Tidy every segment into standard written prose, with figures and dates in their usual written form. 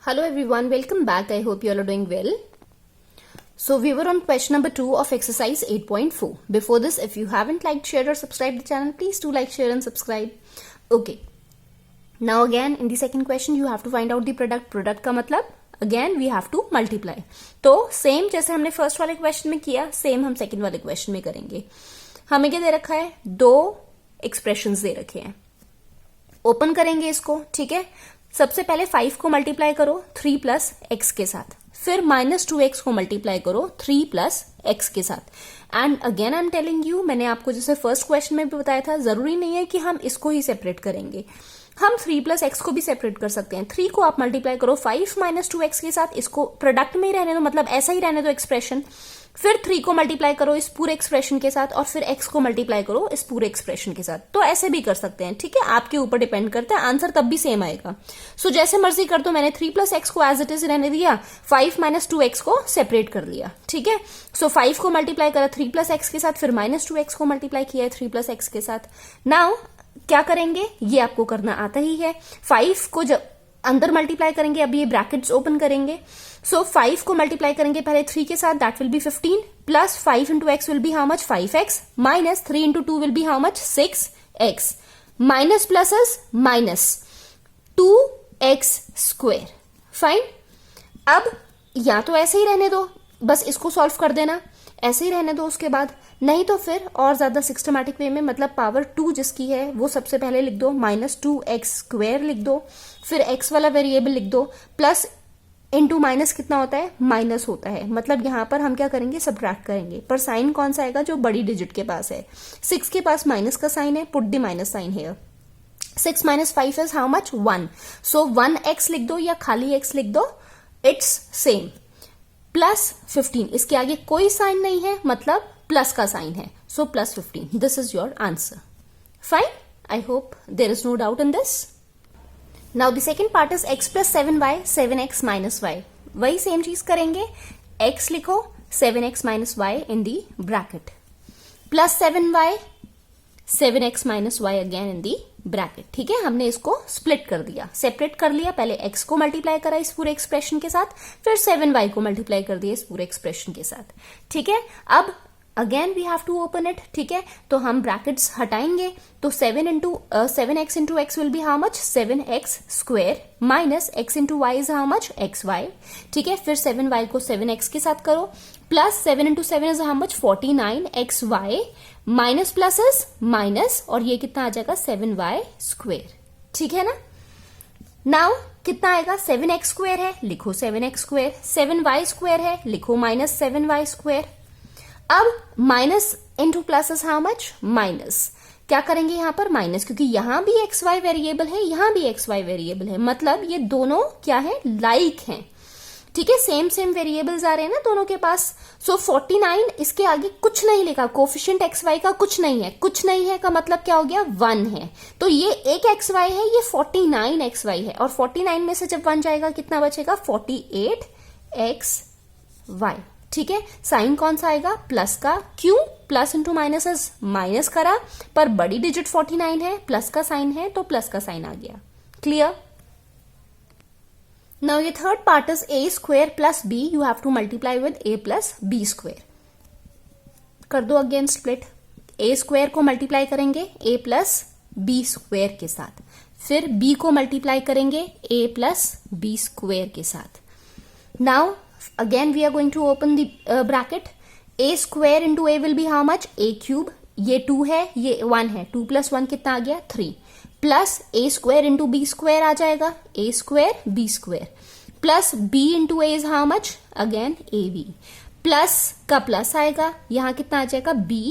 Hello everyone, welcome back. I hope you all are doing well. So we were on question number 2 of exercise 8.4. Before this, if you haven't liked, shared or subscribed the channel, please do like, share and subscribe. Okay. Now again, in the second question, you have to find out the product. Product का मतलब again we have to multiply. तो same जैसे हमने first वाले question में किया, same हम second वाले question में करेंगे. हमें क्या दे रखा है? दो expressions दे रखे हैं. ओपन करेंगे इसको, ठीक है. सबसे पहले 5 को मल्टीप्लाई करो 3 प्लस एक्स के साथ, फिर -2x को मल्टीप्लाई करो 3 प्लस एक्स के साथ. And again I am telling you, मैंने आपको जैसे फर्स्ट क्वेश्चन में भी बताया था, जरूरी नहीं है कि हम इसको ही सेपरेट करेंगे, हम 3 प्लस एक्स को भी सेपरेट कर सकते हैं. 3 को आप मल्टीप्लाई करो 5 -2x के साथ, इसको प्रोडक्ट में ही रहने दो, मतलब ऐसा ही रहने दो एक्सप्रेशन. फिर 3 को मल्टीप्लाई करो इस पूरे एक्सप्रेशन के साथ और फिर x को मल्टीप्लाई करो इस पूरे एक्सप्रेशन के साथ. तो ऐसे भी कर सकते हैं, ठीक है, आपके ऊपर डिपेंड करता है, आंसर तब भी सेम आएगा. सो जैसे मर्जी कर दो. मैंने 3 प्लस एक्स को एज इट इज रहने दिया, 5 -2x को सेपरेट कर लिया, ठीक है. सो 5 को मल्टीप्लाई करा 3 प्लस एक्स के साथ, फिर -2x को मल्टीप्लाई किया 3 प्लस एक्स के साथ. नाउ क्या करेंगे, ये आपको करना आता ही है. 5 को जब अंदर मल्टीप्लाई करेंगे, अब ये ब्रैकेट्स ओपन करेंगे. सो 5 को मल्टीप्लाई करेंगे पहले 3 के साथ, that will be 15 plus 5 into x will be how much 5x minus 3 into 2 will be how much 6x minus pluses minus 2x square. Fine. अब या तो ऐसे ही रहने दो, बस इसको सॉल्व कर देना, ऐसे ही रहने दो. उसके बाद नहीं तो फिर और ज्यादा सिस्टमैटिक वे में, मतलब पावर 2 जिसकी है वो सबसे पहले लिख दो, -2x स्क्वायर लिख दो, फिर x वाला वेरिएबल लिख दो, प्लस इंटू माइनस कितना होता है, माइनस होता है. मतलब यहां पर हम क्या करेंगे, सबट्रैक्ट करेंगे, पर साइन कौन सा आएगा, जो बड़ी डिजिट के पास है. 6 के पास माइनस का साइन है, put the minus sign here. 6 - 5 is how much 1. So 1x लिख दो या खाली x लिख दो, इट्स सेम. प्लस 15, इसके आगे कोई साइन नहीं है, मतलब प्लस का साइन है, so plus 15. This is your answer. Fine. I hope there is no doubt in this. Now the second part is x plus 7y 7x minus y. वही same चीज करेंगे, x लिखो 7x minus y in the bracket, plus 7y 7x minus y again in the bracket. ठीक है, हमने इसको split कर दिया, सेपरेट कर लिया. पहले x को मल्टीप्लाई करा इस पूरे एक्सप्रेशन के साथ, फिर 7y को मल्टीप्लाई कर दिया इस पूरे एक्सप्रेशन के साथ. ठीक है, अब again we have to open it. ठीक है, तो हम ब्रैकेट्स हटाएंगे, तो 7x into x will be how much 7x square minus x into y is how much xy. ठीक है, फिर 7y को 7x के साथ करो, plus 7 into 7 is how much 49xy minus pluses minus, और ये कितना आ जाएगा 7y स्क्वायर. ठीक है ना. नाउ कितना आएगा, 7x स्क्वायर है, लिखो 7x स्क्वायर. 7y स्क्वायर है, लिखो माइनस 7y स्क्वायर. अब minus into plus is how much minus. क्या करेंगे यहां पर माइनस, क्योंकि यहां भी एक्स वाई वेरिएबल है, यहां भी एक्स वाई वेरिएबल है, मतलब ये दोनों क्या है, लाइक हैं. ठीक है, सेम सेम वेरिएबल्स आ रहे हैं ना दोनों के पास. सो 49, इसके आगे कुछ नहीं लिखा, कोफिशिएंट एक्स वाई का कुछ नहीं है. कुछ नहीं है का मतलब क्या हो गया, 1 है. तो ये एक एक्स वाई है, ये 49 एक्स वाई है, और 49 में से जब 1 जाएगा कितना बचेगा, 48 एक्स वाई. ठीक है, साइन कौन सा आएगा, प्लस का. क्यों, plus into minus is minus करा, पर बड़ी डिजिट 49 है, प्लस का साइन है, तो प्लस का साइन आ गया. क्लियर. नाउ ये third part is a square plus b. You have to multiply with a plus b square. कर दो अगेन स्प्लिट. a स्क्वायर को मल्टीप्लाई करेंगे a प्लस b स्क्वायर के साथ, फिर b को मल्टीप्लाई करेंगे a प्लस b स्क्वायर के साथ. Now again we are going to open the bracket. a square into a will be how much, a cube. ये 2 है, ये 1 है, 2 plus 1 कितना आ गया 3, plus a square into b square आ जाएगा, a square b square, plus b into a is how much, again ab, plus का plus आएगा, यहां कितना आ जाएगा b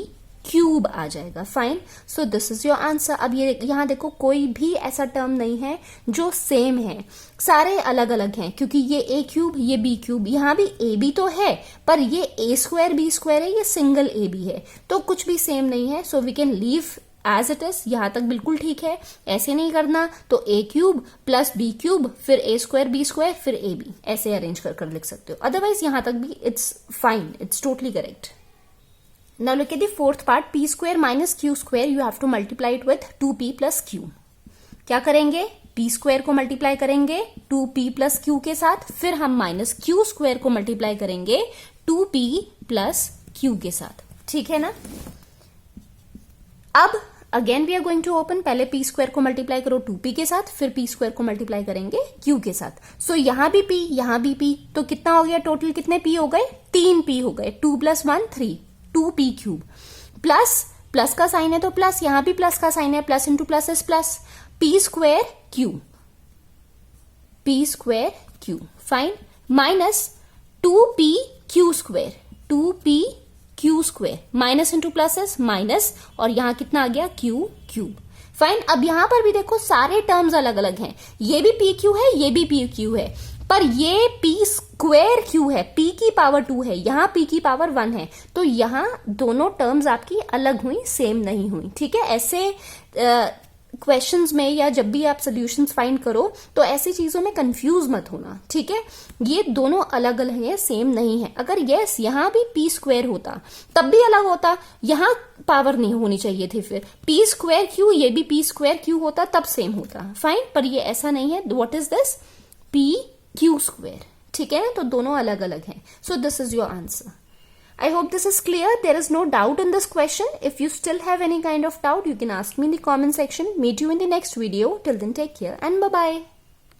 क्यूब आ जाएगा. Fine. So this is your answer. अब ये यहां देखो, कोई भी ऐसा टर्म नहीं है जो सेम है, सारे अलग अलग हैं, क्योंकि ये a क्यूब, ये b क्यूब, यहां भी a b तो है, पर ये a स्क्वायर b स्क्वायर है, ये सिंगल a b है, तो कुछ भी सेम नहीं है. So we can leave as it is. यहां तक बिल्कुल ठीक है. ऐसे नहीं करना, तो a cube plus b cube, फिर a स्क्वायर b स्क्वायर, फिर a b, ऐसे अरेंज कर लिख सकते हो. अदरवाइज यहां तक भी it's fine, it's totally correct. Now look at the fourth part. p square minus q square, you have to multiply it with 2p plus q. क्या करेंगे, p स्क्वायर को मल्टीप्लाई करेंगे 2p प्लस q के साथ, फिर हम minus q square को multiply करेंगे 2p प्लस q के साथ। ठीक है ना। अब again we are going to open, पहले p स्क्वायर को मल्टीप्लाई करो 2p के साथ, फिर p स्क्वायर को मल्टीप्लाई करेंगे q के साथ। सो यहां भी p, यहां भी p, तो कितना हो गया टोटल, कितने p हो गए, 3p हो गए, 2 + 1 3, 2p क्यूब। प्लस प्लस का साइन है तो प्लस, यहां भी प्लस का साइन है, plus into plus is plus, p square Q fine, minus 2p Q square, 2p Q square, minus into plus is minus, और यहां कितना आ गया क्यूब। फाइन। अब यहां पर भी देखो सारे टर्म्स अलग अलग हैं, ये भी पी क्यू है, ये भी पी क्यू है, पर ये p स्क्वायर क्यू है, p की पावर 2 है, यहां p की पावर 1 है, तो यहां दोनों टर्म्स आपकी अलग हुई, सेम नहीं हुई। ठीक है। ऐसे क्वेश्चंस में या जब भी आप सॉल्यूशंस फाइंड करो तो ऐसी चीजों में कंफ्यूज मत होना। ठीक है। ये दोनों अलग अलग हैं, सेम नहीं है। अगर यस यहां भी p स्क्वायर होता तब भी अलग होता, यहां पावर नहीं होनी चाहिए थी, फिर p स्क्वायर क्यू, ये भी p स्क्वायर क्यू होता तब सेम होता। फाइन। पर ये ऐसा नहीं है। What is this, p Q square. ठीक है ना। तो दोनों अलग अलग हैं। So this is your answer. I hope this is clear. There is no doubt in this question. If you still have any kind of doubt, you can ask me in the comment section. Meet you in the next video. Till then, take care and bye-bye.